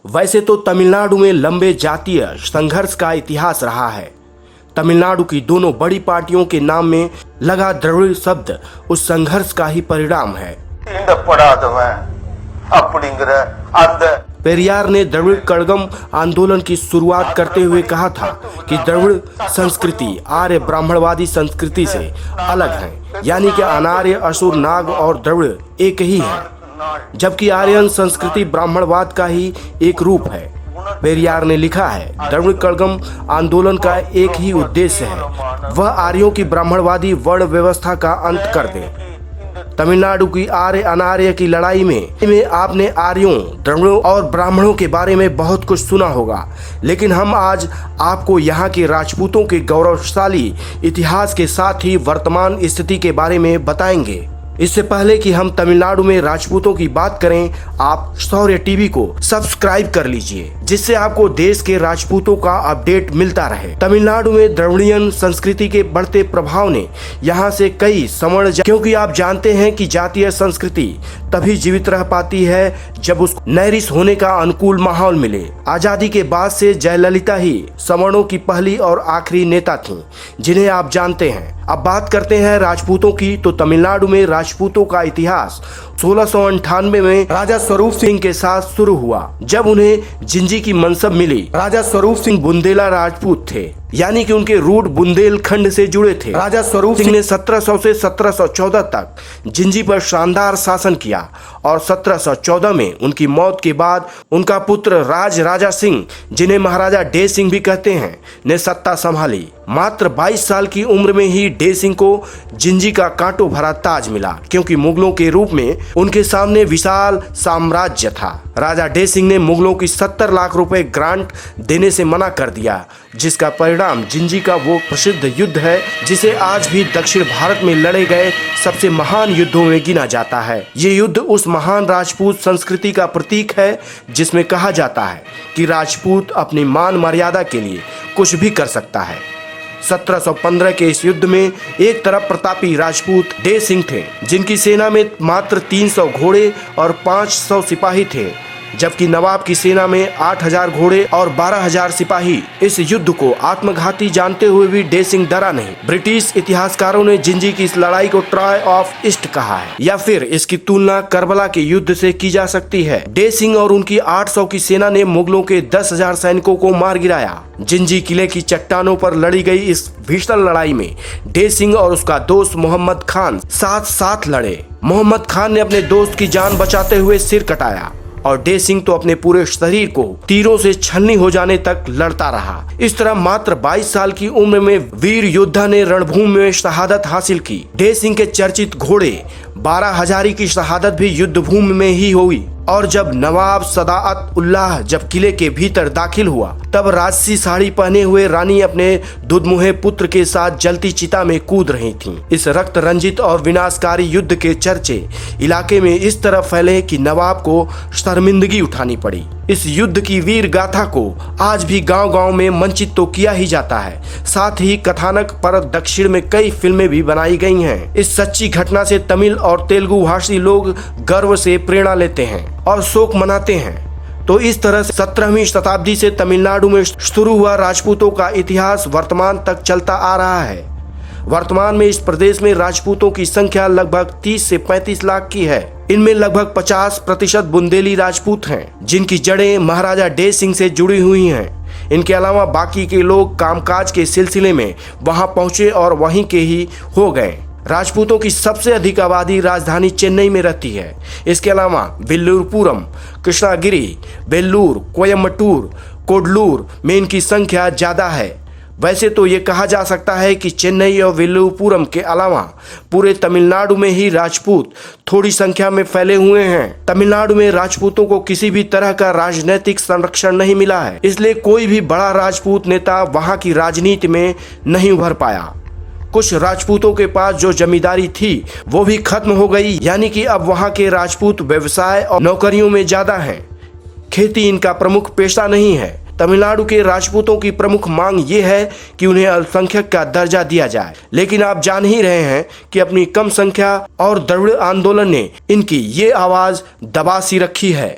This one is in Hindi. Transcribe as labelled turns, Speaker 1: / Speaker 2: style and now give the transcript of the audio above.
Speaker 1: वैसे तो तमिलनाडु में लंबे जातीय संघर्ष का इतिहास रहा है। तमिलनाडु की दोनों बड़ी पार्टियों के नाम में लगा द्रविड़ शब्द उस संघर्ष का ही परिणाम है। पेरियार ने द्रविड़ कड़गम आंदोलन की शुरुआत करते हुए कहा था कि द्रविड़ संस्कृति आर्य ब्राह्मणवादी संस्कृति से अलग है, यानी कि अनार्य, असुर, नाग और द्रविड़ एक ही है, जबकि आर्यन संस्कृति ब्राह्मणवाद का ही एक रूप है। पेरियार ने लिखा है, द्रविड़ कड़गम आंदोलन का एक ही उद्देश्य है, वह आर्यों की ब्राह्मणवादी वर्ण व्यवस्था का अंत कर दे। तमिलनाडु की आर्य अनार्य की लड़ाई में आपने आर्यों, द्रविड़ों और ब्राह्मणों के बारे में बहुत कुछ सुना होगा, लेकिन हम आज आपको यहाँ के राजपूतों के गौरवशाली इतिहास के साथ ही वर्तमान स्थिति के बारे में बताएंगे। इससे पहले कि हम तमिलनाडु में राजपूतों की बात करें, आप शौर्य टीवी को सब्सक्राइब कर लीजिए, जिससे आपको देश के राजपूतों का अपडेट मिलता रहे। तमिलनाडु में द्रविड़ियन संस्कृति के बढ़ते प्रभाव ने यहाँ से कई सवर्ण, क्योंकि आप जानते हैं कि जातीय संस्कृति तभी जीवित रह पाती है जब उसको नैरिश होने का अनुकूल माहौल मिले। आजादी के बाद से जयललिता ही सवर्णों की पहली और आखिरी नेता थीं, जिन्हें आप जानते हैं। अब बात करते हैं राजपूतों की, तो तमिलनाडु में राजपूतों का इतिहास 1698 में राजा स्वरूप सिंह के साथ शुरू हुआ, जब उन्हें जिंजी की मनसब मिली। राजा स्वरूप सिंह बुंदेला राजपूत थे, यानी कि उनके रूट बुंदेलखंड से जुड़े थे। राजा स्वरूप सिंह ने 1700 से 1714 तक जिंजी पर शानदार शासन किया और 1714 में उनकी मौत के बाद उनका पुत्र राजा सिंह, जिन्हें महाराजा डे सिंह भी कहते हैं, ने सत्ता संभाली। मात्र 22 साल की उम्र में ही डे सिंह को जिंजी का कांटों भरा ताज मिला, क्योंकि मुगलों के रूप में उनके सामने विशाल साम्राज्य था। राजा डे सिंह ने मुगलों की 70 लाख रुपए ग्रांट देने से मना कर दिया, जिसका परिणाम जिंजी का वो प्रसिद्ध युद्ध है जिसे आज भी दक्षिण भारत में लड़े गए सबसे महान युद्धों में गिना जाता है। ये युद्ध उस महान राजपूत संस्कृति का प्रतीक है जिसमें कहा जाता है कि राजपूत अपनी मान मर्यादा के लिए कुछ भी कर सकता है। 1715 के इस युद्ध में एक तरफ प्रतापी राजपूत डे सिंह थे, जिनकी सेना में मात्र 300 घोड़े और 500 सिपाही थे, जबकि नवाब की सेना में 8000 घोड़े और 12000 सिपाही। इस युद्ध को आत्मघाती जानते हुए भी डे सिंह डरा नहीं। ब्रिटिश इतिहासकारों ने जिंजी की इस लड़ाई को ट्राय ऑफ ईस्ट कहा है, या फिर इसकी तुलना करबला के युद्ध से की जा सकती है। डे सिंह और उनकी 800 की सेना ने मुगलों के 10,000 सैनिकों को मार गिराया। जिंजी किले की चट्टानों पर लड़ी गई इस भीषण लड़ाई में डे सिंह और उसका दोस्त मोहम्मद खान साथ साथ लड़े। मोहम्मद खान ने अपने दोस्त की जान बचाते हुए सिर कटाया और डे सिंह तो अपने पूरे शरीर को तीरों से छलनी हो जाने तक लड़ता रहा। इस तरह मात्र 22 साल की उम्र में वीर योद्धा ने रणभूमि में शहादत हासिल की। डे सिंह के चर्चित घोड़े 12 हजारी की शहादत भी युद्ध भूमि में ही हुई। और जब नवाब सदाअत उल्लाह जब किले के भीतर दाखिल हुआ, तब राजसी साड़ी पहने हुए रानी अपने दुधमुहे पुत्र के साथ जलती चिता में कूद रही थीं। इस रक्त रंजित और विनाशकारी युद्ध के चर्चे इलाके में इस तरह फैले कि नवाब को शर्मिंदगी उठानी पड़ी। इस युद्ध की वीर गाथा को आज भी गांव-गांव में मंचित तो किया ही जाता है, साथ ही कथानक पर दक्षिण में कई फिल्में भी बनाई गई हैं। इस सच्ची घटना से तमिल और तेलुगु भाषी लोग गर्व से प्रेरणा लेते हैं और शोक मनाते हैं। तो इस तरह 17वीं शताब्दी से तमिलनाडु में शुरू हुआ राजपूतों का इतिहास वर्तमान तक चलता आ रहा है। वर्तमान में इस प्रदेश में राजपूतों की संख्या लगभग 30 से 35 लाख की है। इनमें लगभग 50% बुंदेली राजपूत हैं, जिनकी जड़ें महाराजा डे सिंह से जुड़ी हुई हैं। इनके अलावा बाकी के लोग कामकाज के सिलसिले में वहां पहुंचे और वहीं के ही हो गए। राजपूतों की सबसे अधिक आबादी राजधानी चेन्नई में रहती है। इसके अलावा विल्लुपुरम, कृष्णागिरी, वेल्लूर, कोयम्बटूर, कोडलूर में इनकी संख्या ज्यादा है। वैसे तो ये कहा जा सकता है कि चेन्नई और विल्लुपुरम के अलावा पूरे तमिलनाडु में ही राजपूत थोड़ी संख्या में फैले हुए हैं। तमिलनाडु में राजपूतों को किसी भी तरह का राजनीतिक संरक्षण नहीं मिला है, इसलिए कोई भी बड़ा राजपूत नेता वहां की राजनीति में नहीं उभर पाया। कुछ राजपूतों के पास जो जमींदारी थी वो भी खत्म हो गई, यानी कि अब वहां के राजपूत व्यवसाय और नौकरियों में ज्यादा हैं। खेती इनका प्रमुख पेशा नहीं है। तमिलनाडु के राजपूतों की प्रमुख मांग ये है कि उन्हें अल्पसंख्यक का दर्जा दिया जाए, लेकिन आप जान ही रहे हैं कि अपनी कम संख्या और द्रविड़ आंदोलन ने इनकी ये आवाज दबा सी रखी है।